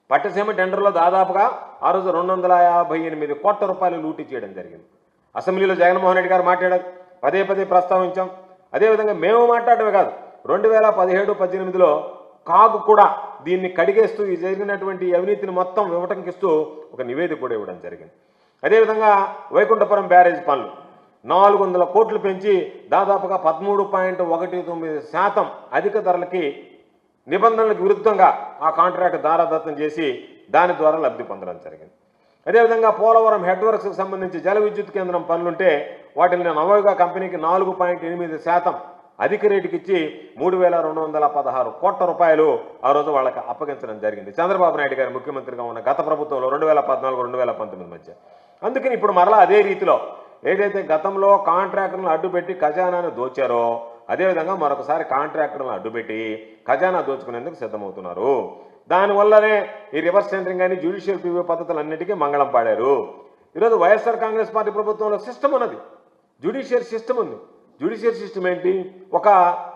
పట్టసీమ టెండర్లో దాదాపుగా ఆ రోజు 258 కోట్ల రూపాయలు లూటీ చేయడం జరిగింది. అసెంబ్లీలో జగన్మోహన్ రెడ్డి గారు మాట్లాడారు, పదే పదే ప్రస్తావించాం. అదేవిధంగా మేము మాట్లాడమే కాదు, 2017-18లో కాగు కూడా దీన్ని కడిగేస్తూ ఈ జరిగినటువంటి అవినీతిని మొత్తం వివటంకిస్తూ ఒక నివేదిక కూడా ఇవ్వడం జరిగింది. అదేవిధంగా వైకుంఠపురం బ్యారేజ్ పనులు 400 కోట్లు పెంచి దాదాపుగా 13.19% అధిక ధరలకి నిబంధనలకు విరుద్ధంగా ఆ కాంట్రాక్ట్ దారాదత్తం చేసి దాని ద్వారా లబ్ధి పొందడం జరిగింది. అదేవిధంగా పోలవరం హెడ్ వర్క్స్కి సంబంధించి జల విద్యుత్ కేంద్రం పనులుంటే వాటిని నవోగా కంపెనీకి 4.8% అధిక రేటుకి ఇచ్చి 3,216 కోట్ల రూపాయలు ఆ రోజు వాళ్ళకి అప్పగించడం జరిగింది చంద్రబాబు నాయుడు గారు ముఖ్యమంత్రిగా ఉన్న గత ప్రభుత్వంలో 2014-2019 మధ్య. అందుకని ఇప్పుడు మరలా అదే రీతిలో ఏదైతే గతంలో కాంట్రాక్టర్లను అడ్డుపెట్టి ఖజానాను దోచారో అదేవిధంగా మరొకసారి కాంట్రాక్టర్లను అడ్డుపెట్టి ఖజానా దోచుకునేందుకు సిద్ధమవుతున్నారు. దానివల్లనే ఈ రివర్స్ టెండరింగ్ కానీ జ్యుడిషియల్ ప్రివ్యూ పద్ధతులన్నిటికీ మంగళం పాడారు. ఈరోజు వైఎస్ఆర్ కాంగ్రెస్ పార్టీ ప్రభుత్వంలో సిస్టమ్ ఉన్నది, జ్యుడిషియల్ సిస్టమ్ ఉంది. జ్యుడిషియల్ సిస్టమ్ ఏంటి? ఒక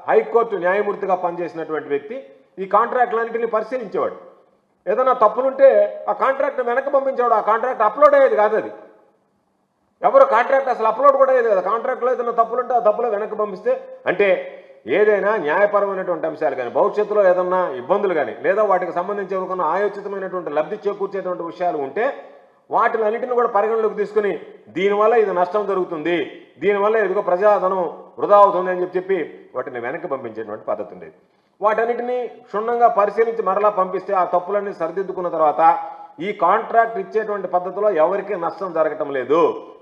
హైకోర్టు న్యాయమూర్తిగా పనిచేసినటువంటి వ్యక్తి ఈ కాంట్రాక్టులన్నింటినీ పరిశీలించేవాడు. ఏదైనా తప్పులుంటే ఆ కాంట్రాక్ట్ వెనక్కి పంపించేవాడు. ఆ కాంట్రాక్ట్ అప్లోడ్ అయ్యేది కాదు. అది ఎవరు కాంట్రాక్ట్ అసలు అప్లోడ్ కూడా అయ్యేది కదా. కాంట్రాక్ట్లో ఏదైనా తప్పులుంటే ఆ తప్పులో వెనక్కి పంపిస్తే అంటే ఏదైనా న్యాయపరమైనటువంటి అంశాలు కానీ భవిష్యత్తులో ఏదన్నా ఇబ్బందులు కానీ లేదా వాటికి సంబంధించి ఎవరికన్నా ఆయోచితమైనటువంటి లబ్ధి చేకూర్చేటువంటి విషయాలు ఉంటే వాటిలన్నింటిని కూడా పరిగణలోకి తీసుకుని దీనివల్ల ఇది నష్టం జరుగుతుంది, దీనివల్ల ఇదిగో ప్రజాధనం వృధా అవుతుంది అని చెప్పి వాటిని వెనక్కి పంపించేటువంటి పద్ధతి ఉండేది. వాటన్నిటిని క్షుణ్ణంగా పరిశీలించి మరలా పంపిస్తే ఆ తప్పులన్నీ సరిదిద్దుకున్న తర్వాత ఈ కాంట్రాక్ట్ ఇచ్చేటువంటి పద్ధతిలో ఎవరికీ నష్టం జరగటం లేదు,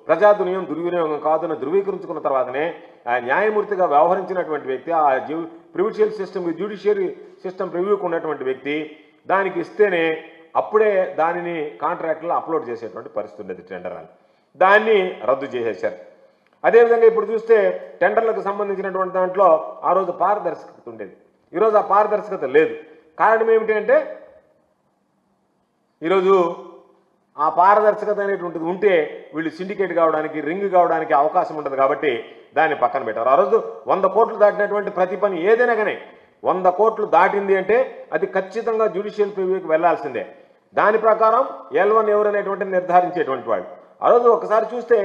ప్రజాధనం దుర్వినియోగం కాదని ధృవీకరించుకున్న తర్వాతనే ఆ న్యాయమూర్తిగా వ్యవహరించినటువంటి వ్యక్తి ఆ ప్రివిషియల్ సిస్టమ్ జ్యుడిషియరీ సిస్టమ్ ప్రివ్యూకి ఉన్నటువంటి వ్యక్తి దానికి ఇస్తేనే అప్పుడే దానిని కాంట్రాక్ట్లో అప్లోడ్ చేసేటువంటి పరిస్థితి ఉండేది టెండర్ అని. దాన్ని రద్దు చేసేశారు. అదేవిధంగా ఇప్పుడు చూస్తే టెండర్లకు సంబంధించినటువంటి దాంట్లో ఆ రోజు పారదర్శకత ఉండేది, ఈరోజు ఆ పారదర్శకత లేదు. కారణం ఏమిటి అంటే ఈరోజు ఆ పారదర్శకత అనేటువంటిది ఉంటే వీళ్ళు సిండికేట్ కావడానికి రింగ్ కావడానికి అవకాశం ఉంటుంది కాబట్టి దాన్ని పక్కన పెట్టారు. ఆ రోజు 100 కోట్లు దాటినటువంటి ప్రతి పని ఏదైనా కానీ 100 కోట్లు దాటింది అంటే అది ఖచ్చితంగా జ్యుడిషియల్ ప్రివ్యూకి వెళ్లాల్సిందే. దాని ప్రకారం L1 ఎవరు అనేటువంటి నిర్ధారించేటువంటి వాళ్ళు. ఆ రోజు ఒకసారి చూస్తే